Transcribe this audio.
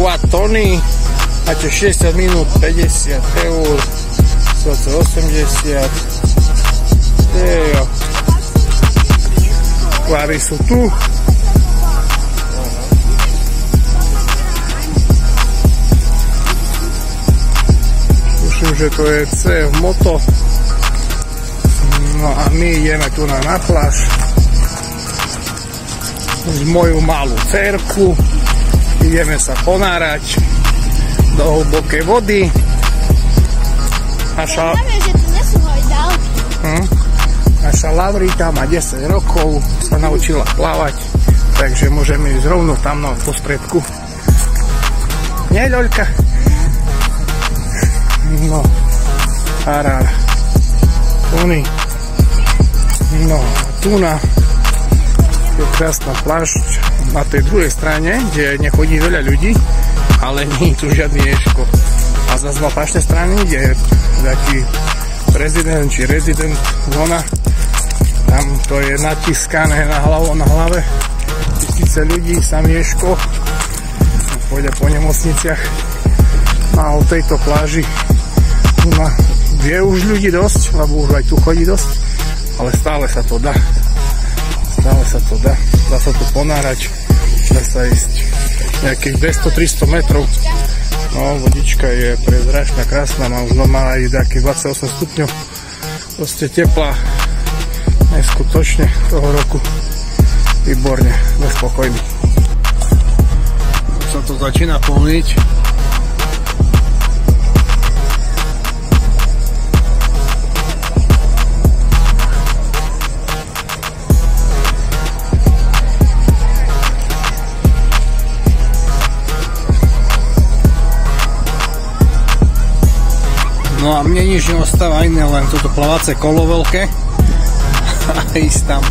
Aqua Tony. Máte 60 minút, 50 eur, 80. Akváry sú tu. Tuším, že to je CF Moto. No a my ideme tu na pláž s moju malú dcerku. Ideme sa ponárať do hlbokej vody. Naša Lavrita má 10 rokov, sa naučila plávať, takže môžeme ísť rovno tam na postredku. Nie, Ľoľka? No, arár. Tuny. No, tu je krásna pláž na tej druhej strane, kde nechodí veľa ľudí, ale nie je tu žiadny ješko. A zase na páčnej strane, kde je taký prezident či rezident zóna, tam to je natiskané na hlave tisíce ľudí, sam ješko, pôjde po nemocniciach. A o tejto pláži je už ľudí dosť, lebo už aj tu chodí dosť, ale stále sa to dá. Dá sa tu ponárať, dá sa ísť nejakých 200-300 metrov. No, vodička je prezračná, krásna, má už má aj nejakých 28 stupňov. Proste teplá, neskutočne toho roku. Výborne, nespokojný. Už sa to začína plniť. No a mne nič neostáva iné, len toto plavace kolo veľké a ísť tam.